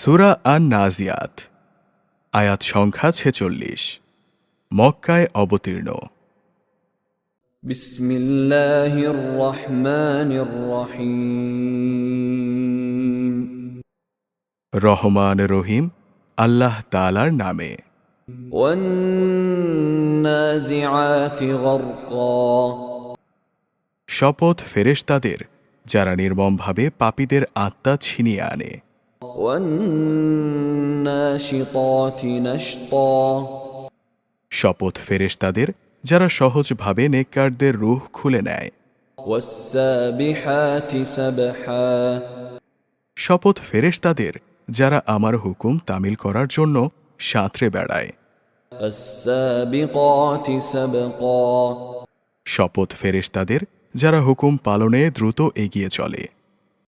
সূরা আন-নাজিয়াত আয়াত সংখ্যা ৪৬ মক্কায় অবতীর্ণ। বিসমিল্লাহির রহমানির রহিম। রহমান রহিম আল্লাহ তাআলার নামে। ওয়ান-নাজিআতি গরকা। শপথ ফেরেশতাদের যারা নির্মমভাবে পাপীদের আত্মা ছিনিয়ে আনে। ওয়ান-নাশিতাতি নাশতা। শপথ ফেরেশতাদের যারা সহজভাবে নেককারদের রূহ খুলে নেয়। ওয়াস-সাবিহাতি সাবহা। শপথ ফেরেশতাদের যারা আমার হুকুম তামিল করার জন্য সাঁতরে বেড়ায়। আস-সাবিকাতি সাবকা। শপথ ফেরেশতাদের যারা হুকুম পালনে দ্রুত এগিয়ে চলে।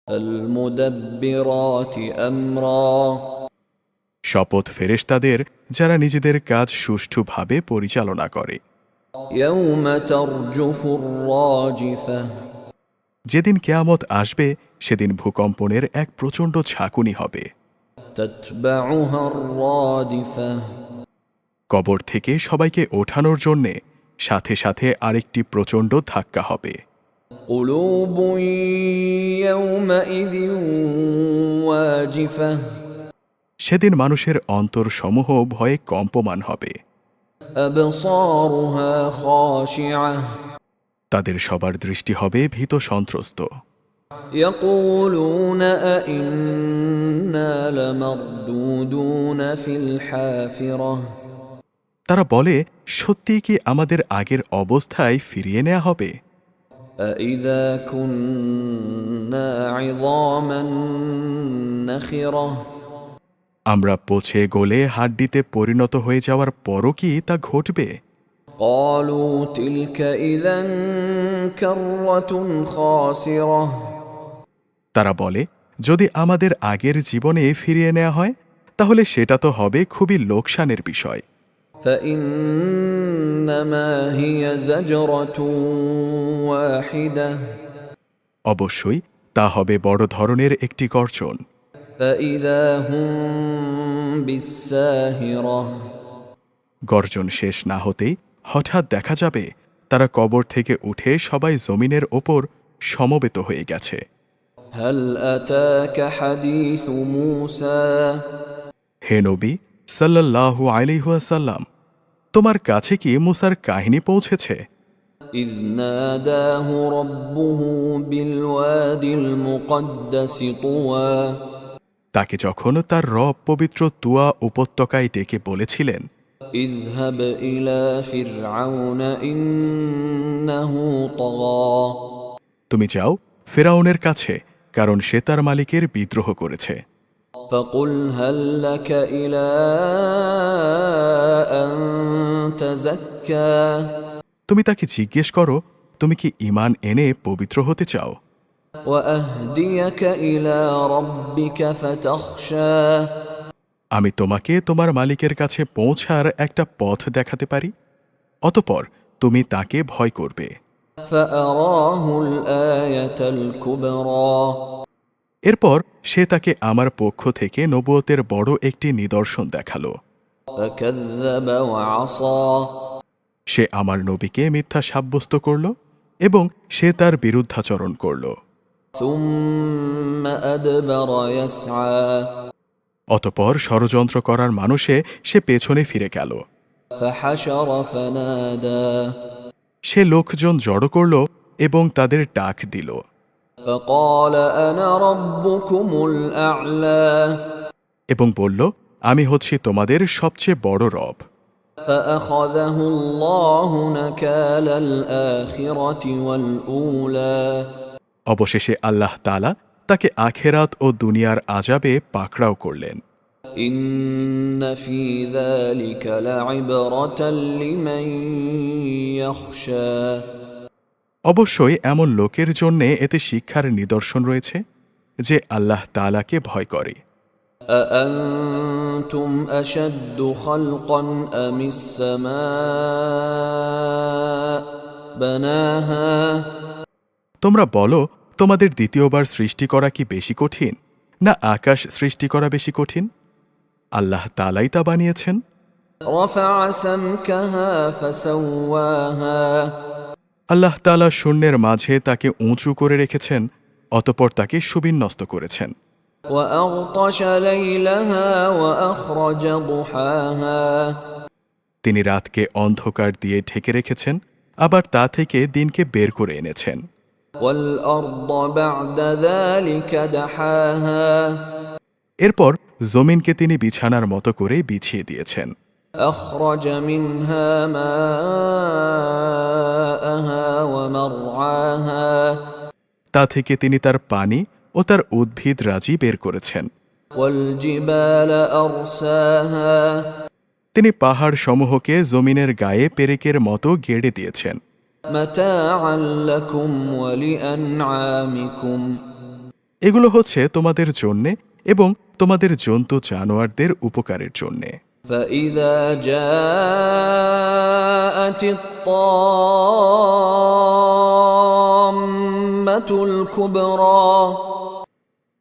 আল-মুদাব্বিরাতি আমরা। শপথ ফেরেশতাদের যারা নিজেদের কাজ সুষ্ঠুভাবে পরিচালনা করে। ইয়াউমা তারজুফুর রাজিফাহ। যেদিন কিয়ামত আসবে সেদিন ভূকম্পনের এক প্রচণ্ড ঝাঁকুনি হবে। তাতবাউহার রাদিফাহ। কবর থেকে সবাইকে ওঠানোর জন্যে সাথে সাথে আরেকটি প্রচণ্ড ধাক্কা হবে। কুলুবুন ইয়াউমাইযিন ওয়াজিফাহ। সেদিন মানুষের অন্তর সমূহ ভয়ে কম্পমান হবে। আবসারুহা খাশিআহ। তাদের সবার দৃষ্টি হবে ভীত সন্ত্রস্ত। ইয়াকুলুনা আইন্না লামারদুদুনা ফিল হাফিরাহ। তারা বলে, সত্যিই কি আমাদের আগের অবস্থায় ফিরিয়ে নেওয়া হবে? আইযা কুন্না ইযামান নাখিরাহ। আমরা পচে গলে হাড্ডিতে পরিণত হয়ে যাওয়ার পরও কি তা ঘটবে? ক্বালু তিলকা ইযান কাররাতুন খাসিরাহ। তারা বলে, যদি আমাদের আগের জীবনে ফিরিয়ে নেওয়া হয় তাহলে সেটা তো হবে খুবই লোকসানের বিষয়। ফাইন্নামা হিয়া যাজরাতুন ওয়াহিদাহ। অবশ্যই তা হবে বড় ধরনের একটি গর্জন। ফাইযা হুম বিসসাহিরাহ। গর্জন শেষ না হতেই হঠাৎ দেখা যাবে তারা কবর থেকে উঠে সবাই জমিনের ওপর সমবেত হয়ে গেছে। হাল আতাকা হাদিসু মূসা। হে নবী সাল্লাল্লাহু আলাইহি ওয়াসাল্লাম, তোমার কাছে কি মুসার কাহিনী পৌঁছেছে? إذ ناداه ربه بالوادي المقدس طوى। তাকে যখন তার রব পবিত্র তুয়া উপত্যকায় ডেকে বলেছিলেন, اذهب إلى فرعون إنه طغى। তুমি যাও ফেরাউনের কাছে, কারণ সে তার মালিকের বিদ্রোহ করেছে। فقل هل لك إلى أن تزكى। তুমি তাকে জিজ্ঞেস করো, তুমি কি ঈমান এনে পবিত্র হতে চাও? وأهديك إلى ربك فتخشى। আমি তোমাকে তোমার মালিকের কাছে পৌঁছার একটা পথ দেখাতে পারি, অতঃপর তুমি তাকে ভয় করবে। فأراه الآية الكبرى। এরপর সে তাকে আমার পক্ষ থেকে নবুয়তের বড় একটি নিদর্শন দেখালো। فكذب وعصى। সে আমার নবীকে মিথ্যা সাব্যস্ত করল এবং সে তার বিরুদ্ধাচরণ করল। ثم أدبر يسعى। অতঃপর ষড়যন্ত্র করার মানুষে সে পেছনে ফিরে গেল। فحشر فنادى। সে লোকজন জড়ো করল এবং তাদের ডাক দিল। فقال أنا ربكم الأعلى। এবং বলল, আমি হচ্ছি তোমাদের সবচেয়ে বড় রব। فأخذه الله نكال الآخرة والأولى। অবশেষে আল্লাহ তাআলা তাকে আখেরাত ও দুনিয়ার আযাবে পাকড়াও করলেন। إن في ذلك لعبرة لمن يخشى। অবশ্যই এমন লোকের জন্যে এতে শিক্ষার নিদর্শন রয়েছে যে আল্লাহ তাআলাকে ভয় করে। أأنتم أشد خلقا أم السماء بناها। তোমরা বলো, তোমাদের দ্বিতীয়বার সৃষ্টি করা কি বেশি কঠিন, না আকাশ সৃষ্টি করা বেশি কঠিন? আল্লাহ তাআলাই তা বানিয়েছেন। رفع سمكها فسواها আল্লাহ তাআলা শূন্যের মাঝে তাকে উঁচু করে রেখেছেন, অতঃপর তাকে সুবিন্যস্ত করেছেন। وأغطش ليلها وأخرج ضحاها তিনি রাতকে অন্ধকার দিয়ে ঢেকে রেখেছেন, আবার তা থেকে দিনকে বের করে এনেছেন। والأرض بعد ذلك دحاها এরপর জমিনকে তিনি বিছানার মতো করে বিছিয়ে দিয়েছেন। أخرج منها ماءها ومرعاها তা থেকে তিনি তার পানি ও তার উদ্ভিদ রাজি বের করেছেন। والجبال أرساها তিনি পাহাড় সমূহকে জমিনের গায়ে পেরেকের মতো গেড়ে দিয়েছেন। متاعا لكم ولأنعامكم এগুলো হচ্ছে তোমাদের জন্যে এবং তোমাদের জন্তু জানোয়ারদের উপকারের জন্যে। فإذا جاءت الطامة الكبرى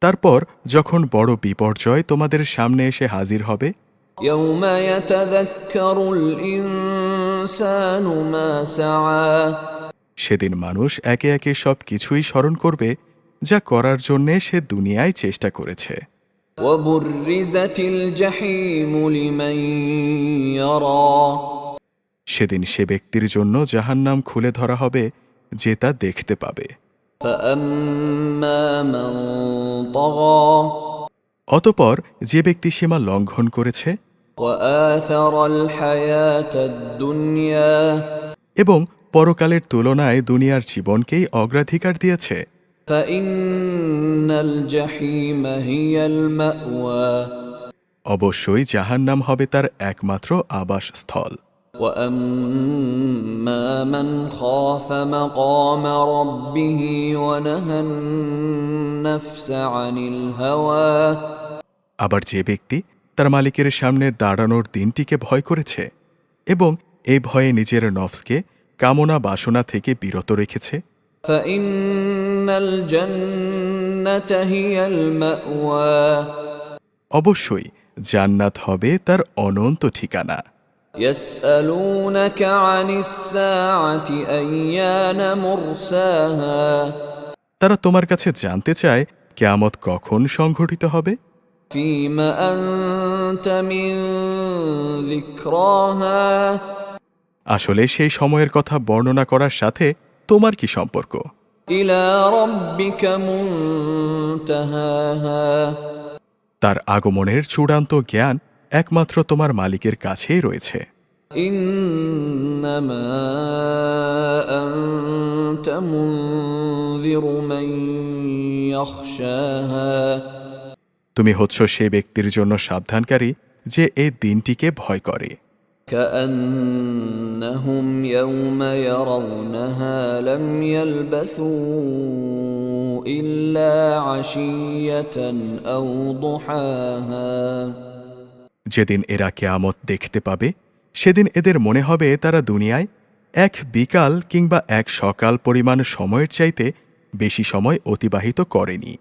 তারপর যখন বড় বিপর্যয় তোমাদের সামনে এসে হাজির হবে, يوم يتذكر الإنسان ما سعى সেদিন মানুষ একে একে সব কিছুই স্মরণ করবে যা করার জন্যে সে দুনিয়ায় চেষ্টা করেছে। وبرزت الجحيم لمن يرى সেদিন সে ব্যক্তির জন্য জাহান্নাম খুলে ধরা হবে যে তা দেখতে পাবে। فأما من طغى অতঃপর যে ব্যক্তি সীমা লঙ্ঘন করেছে وآثر الحياة الدنيا এবং পরকালের তুলনায় দুনিয়ার জীবনকেই অগ্রাধিকার দিয়েছে, فإن الجحيم هي المأوى অবশ্যই জাহান্নাম হবে তার একমাত্র আবাসস্থল। وأما من خاف مقام ربه ونهى النفس عن الهوى আবার যে ব্যক্তি তার মালিকের সামনে দাঁড়ানোর দিনটিকে ভয় করেছে এবং এই ভয়ে নিজের নফসকে কামনা বাসনা থেকে বিরত রেখেছে, فإن الجنة هي المأوى অবশ্যই জান্নাত হবে তার অনন্ত ঠিকানা। يسألونك عن الساعة أيان مرساها তারা তোমার কাছে জানতে চায় কিয়ামত কখন সংঘটিত হবে। فيما أنت من ذكراها আসলে সেই সময়ের কথা বর্ণনা করার সাথে তোমার কি সম্পর্ক? إلى ربك منتهاها তার আগমনের চূড়ান্ত জ্ঞান একমাত্র তোমার মালিকের কাছেই রয়েছে। إنما أنت منذر من يخشاها তুমি হচ্ছ সে ব্যক্তির জন্য সাবধানকারী যে এই দিনটিকে ভয় করে। كأنهم يوم يرونها لم يلبثوا إلا عشية أو ضحاها যেদিন এরা কিয়ামত দেখতে পাবে সেদিন এদের মনে হবে তারা দুনিয়ায় এক বিকাল কিংবা এক সকাল পরিমাণ সময়ের চাইতে বেশি সময় অতিবাহিত করেনি।